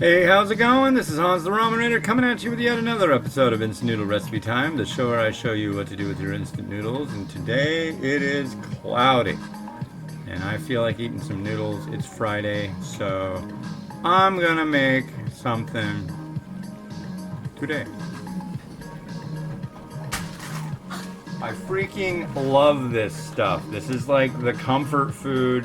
Hey, how's it going? This is Hans the Ramen Rater coming at you with yet another episode of Instant Noodle Recipe Time, the show where I show you what to do with your instant noodles. And today it is cloudy, and I feel like eating some noodles. It's Friday, so I'm gonna make something today. I freaking love this stuff. This is like the comfort food,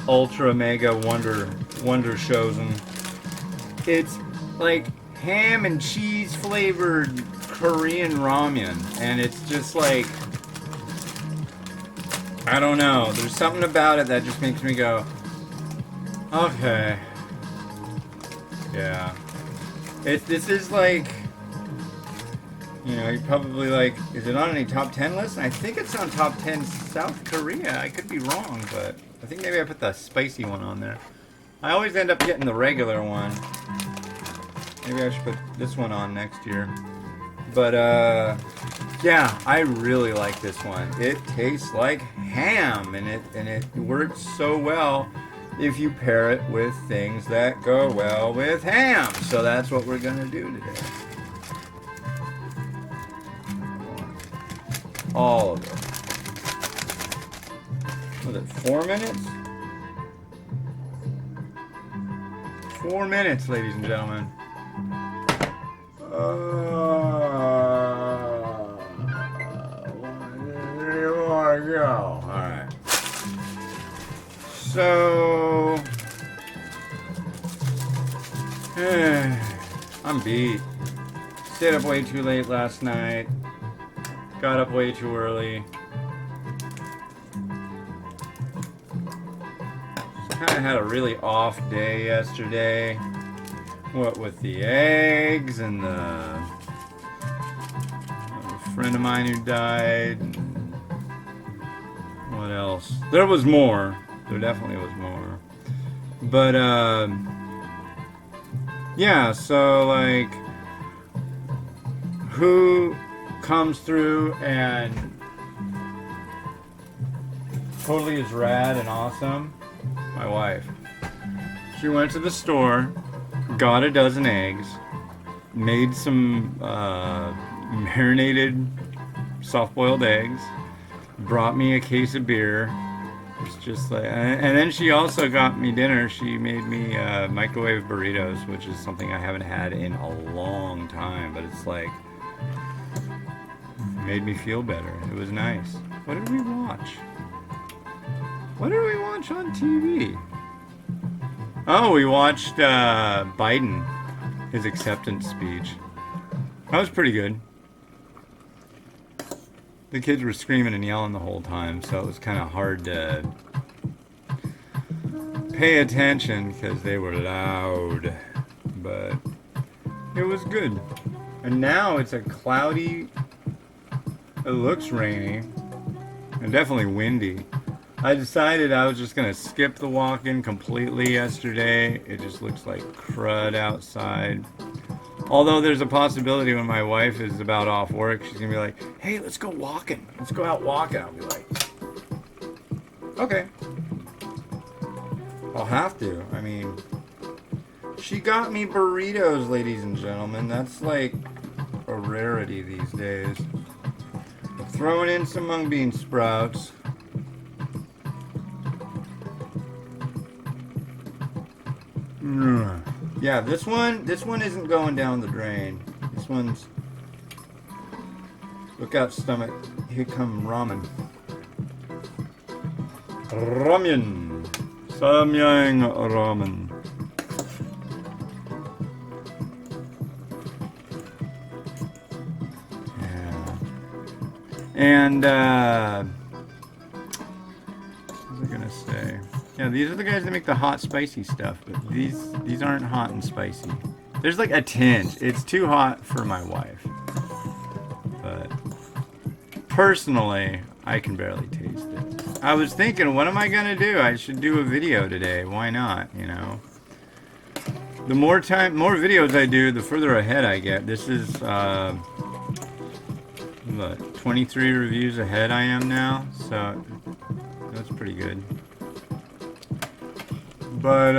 ultra mega wonder chosen. It's like ham and cheese flavored Korean ramen, and it's just like, I don't know, there's something about it that just makes me go, okay, yeah. This is like, you probably like, is it on any top 10 lists? I think it's on top 10 South Korea. I could be wrong, but I think maybe I put the spicy one on there. I always end up getting the regular one. Maybe I should put this one on next year. But, yeah, I really like this one. It tastes like ham, and it works so well if you pair it with things that go well with ham. So that's what we're gonna do today. All of it. Was it 4 minutes? 4 minutes, ladies and gentlemen. There you go. Alright. So, I'm beat. Stayed up way too late last night. Got up way too early. Kind of had a really off day yesterday. What with the eggs and a friend of mine who died. And what else? There was more. There definitely was more. But yeah. So like, who comes through and totally is rad and awesome? My wife. She went to the store, got a dozen eggs, made some marinated soft-boiled eggs, brought me a case of beer. It's just like, and then she also got me dinner. She made me microwave burritos, which is something I haven't had in a long time, but it's like, made me feel better. It was nice. What did we watch? What did we watch on TV? Oh, we watched Biden, his acceptance speech. That was pretty good. The kids were screaming and yelling the whole time, so it was kind of hard to pay attention because they were loud. But it was good. And now it's a cloudy, it looks rainy, and definitely windy. I decided I was just going to skip the walk-in completely yesterday. It just looks like crud outside. Although there's a possibility when my wife is about off work, she's going to be like, hey, let's go walking. Let's go out walking. I'll be like, okay. I'll have to. I mean, she got me burritos, ladies and gentlemen. That's like a rarity these days. Throwing in some mung bean sprouts. Yeah, this one isn't going down the drain. This one's, look out, stomach. Here come ramen. Ramen. Samyang Ramen. Yeah. And what was I gonna say? Yeah, these are the guys that make the hot, spicy stuff, but these aren't hot and spicy. There's like a tinge. It's too hot for my wife. But personally, I can barely taste it. I was thinking, what am I gonna do? I should do a video today. Why not, you know? The more videos I do, the further ahead I get. This is, what, 23 reviews ahead I am now, so that's pretty good. But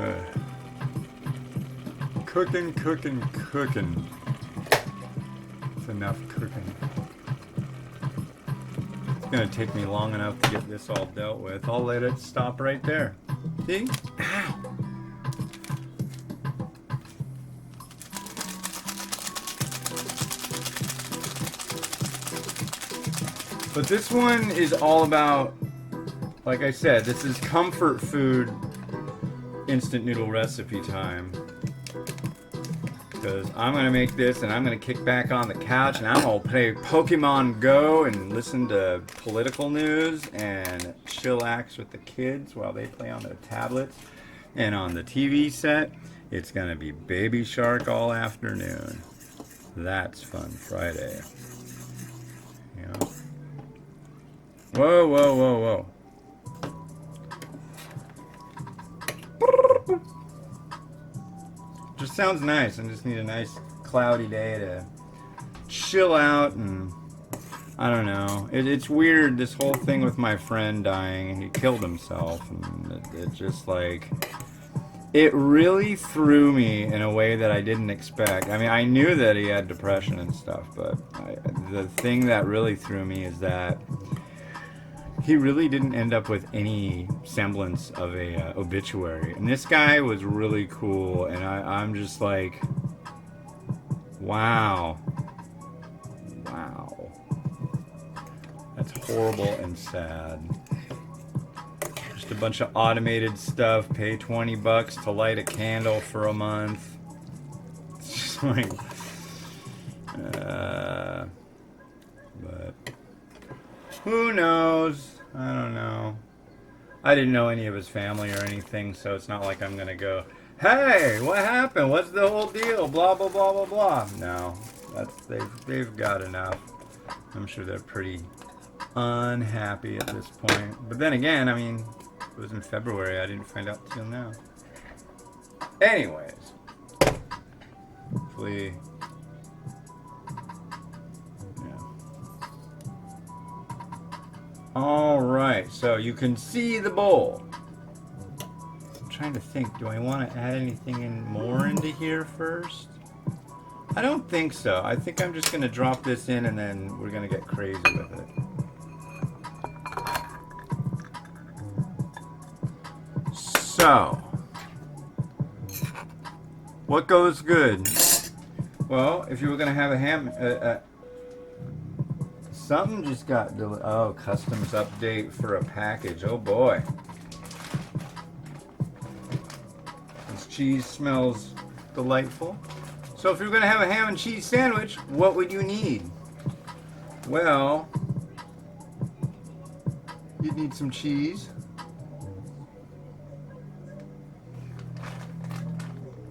Uh, cooking. It's enough cooking. It's gonna take me long enough to get this all dealt with. I'll let it stop right there. See? Ow! But this one is all about, like I said, this is comfort food instant noodle recipe time. Because I'm going to make this and I'm going to kick back on the couch and I'm going to play Pokemon Go and listen to political news and chillax with the kids while they play on their tablets. And on the TV set, it's going to be Baby Shark all afternoon. That's Fun Friday. Yeah. Whoa. Just sounds nice. I just need a nice cloudy day to chill out and I don't know. It's weird, this whole thing with my friend dying. He killed himself and it just like, it really threw me in a way that I didn't expect. I mean, I knew that he had depression and stuff, but the thing that really threw me is that he really didn't end up with any semblance of a obituary. And this guy was really cool, and I'm just like, wow. That's horrible and sad. Just a bunch of automated stuff, pay $20 to light a candle for a month. It's just like, but who knows? I don't know. I didn't know any of his family or anything, so it's not like I'm gonna go, hey, what happened? What's the whole deal? Blah blah blah blah blah. No, they've got enough. I'm sure they're pretty unhappy at this point. But then again, I mean, it was in February. I didn't find out till now. Anyways, hopefully. Alright, so you can see the bowl. I'm trying to think, do I want to add anything more into here first? I don't think so. I think I'm just going to drop this in and then we're going to get crazy with it. So, what goes good? Well, if you were going to have a ham... something just got customs update for a package. Oh boy. This cheese smells delightful. So if you're going to have a ham and cheese sandwich, what would you need? Well, you'd need some cheese.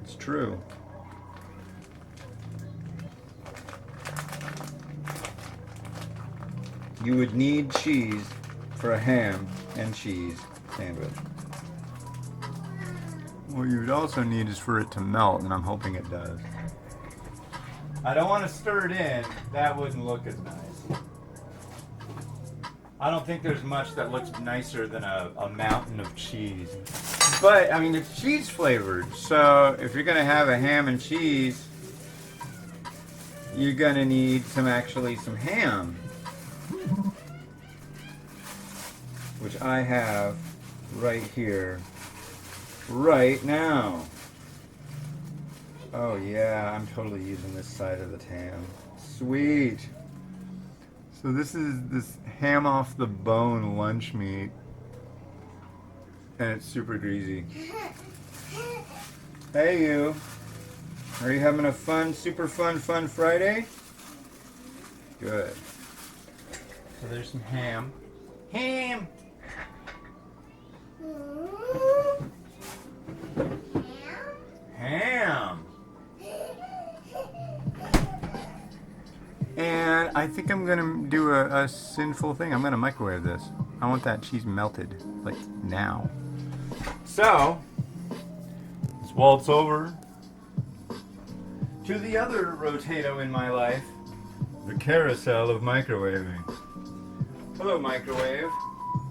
It's true. You would need cheese for a ham and cheese sandwich. What you would also need is for it to melt, and I'm hoping it does. I don't want to stir it in. That wouldn't look as nice. I don't think there's much that looks nicer than a mountain of cheese. But, I mean, it's cheese flavored, so if you're going to have a ham and cheese, you're going to need some ham. Which I have right here, right now. Oh yeah, I'm totally using this side of the ham. Sweet. So this is this ham off the bone lunch meat. And it's super greasy. Hey you. Are you having a fun, super fun Friday? Good. So there's some ham. Ham! Ham! And I think I'm gonna do a sinful thing. I'm gonna microwave this. I want that cheese melted, like now. So, let's waltz over to the other rotato in my life, the carousel of microwaving. Hello, microwave.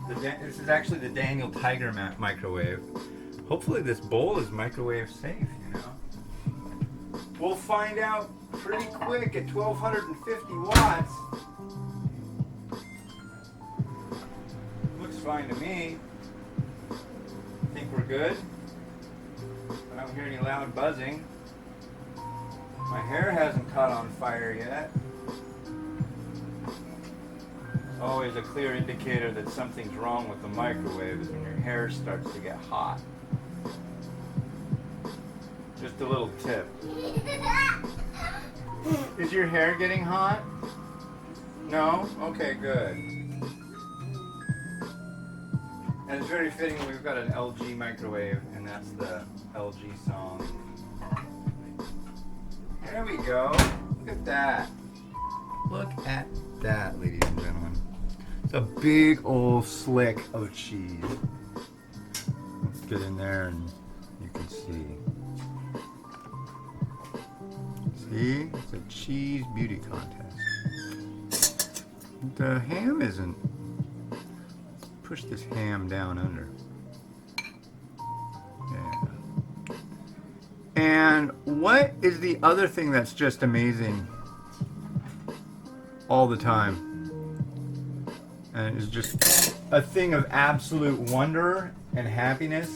This is actually the Daniel Tiger microwave. Hopefully this bowl is microwave safe, you know. We'll find out pretty quick at 1250 watts. Looks fine to me. Think we're good? I don't hear any loud buzzing. My hair hasn't caught on fire yet. It's always a clear indicator that something's wrong with the microwave is when your hair starts to get hot. Just a little tip. Is your hair getting hot? No? Okay, good. And it's very fitting we've got an LG microwave, and that's the LG song. There we go. Look at that. Look at that, ladies and gentlemen. It's a big old slick of cheese. Let's get in there and you can see. See? It's a cheese beauty contest. The ham isn't. Push this ham down under. Yeah. And what is the other thing that's just amazing all the time? And it's just a thing of absolute wonder and happiness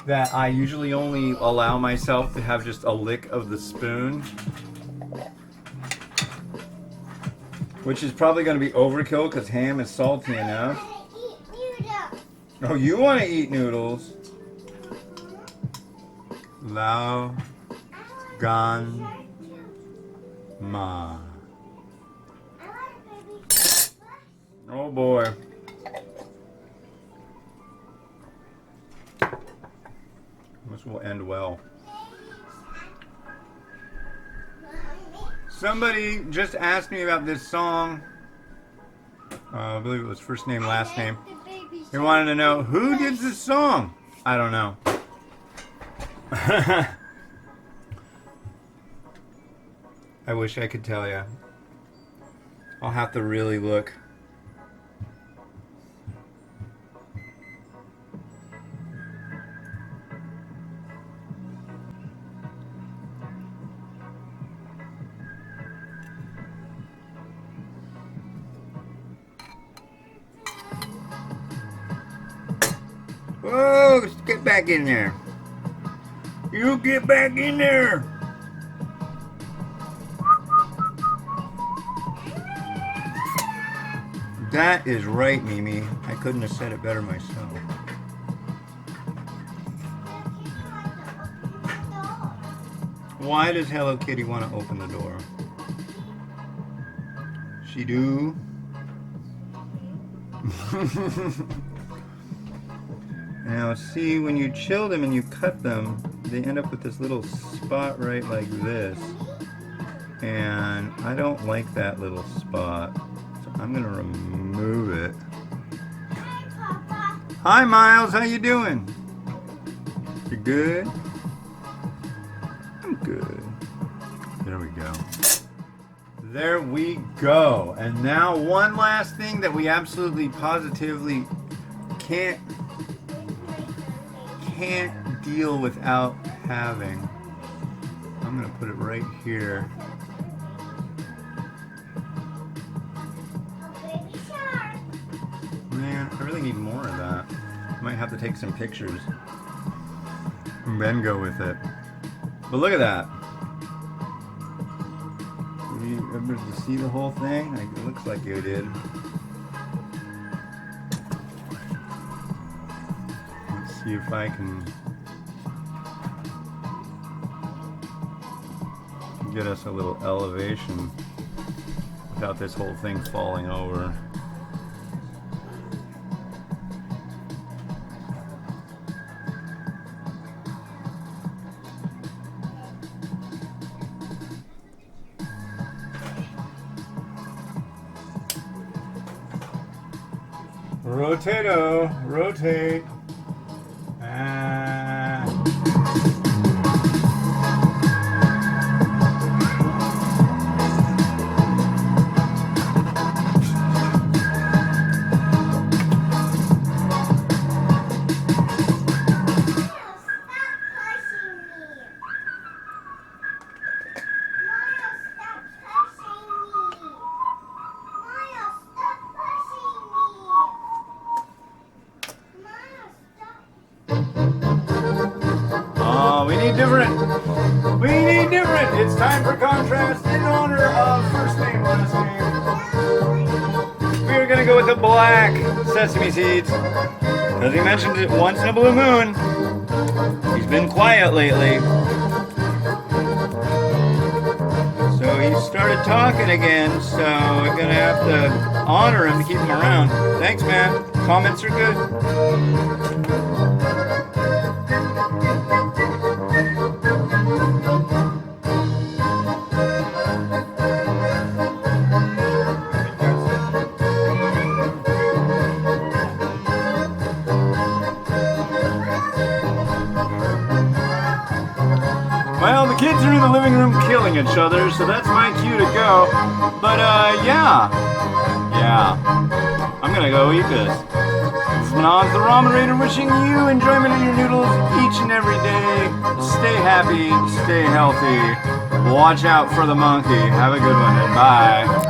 that I usually only allow myself to have just a lick of the spoon, which is probably going to be overkill because ham is salty enough. Oh, you want to eat noodles? Lao Gan Ma. Oh boy. This will end well. Somebody just asked me about this song. I believe it was first name, last name. They wanted to know who did this song. I don't know. I wish I could tell you. I'll have to really look. Whoa, get back in there. You get back in there. That is right, Mimi. I couldn't have said it better myself. Why does Hello Kitty want to open the door? She do. Now see, when you chill them and you cut them, they end up with this little spot right like this. And I don't like that little spot. So I'm gonna remove it. Hi, Papa. Hi Miles, how you doing? You good? I'm good. There we go. There we go. And now one last thing that we absolutely positively can't deal without having. I'm gonna put it right here. Baby shark. Man, I really need more of that. Might have to take some pictures and then go with it. But look at that. Were you able to see the whole thing? It looks like you did. Let's see if I can get us a little elevation without this whole thing falling over. Rotato, rotate. It's time for contrast in honor of first name, last name. We're gonna go with the black sesame seeds. Because he mentioned it once in a blue moon. He's been quiet lately. So he started talking again, so we're gonna have to honor him to keep him around. Thanks, man. Comments are good. Well, the kids are in the living room killing each other, so that's my cue to go. But, yeah, I'm gonna go eat this. This is Manaz the Ramen Raider wishing you enjoyment in your noodles each and every day. Stay happy, stay healthy. Watch out for the monkey. Have a good one, and bye.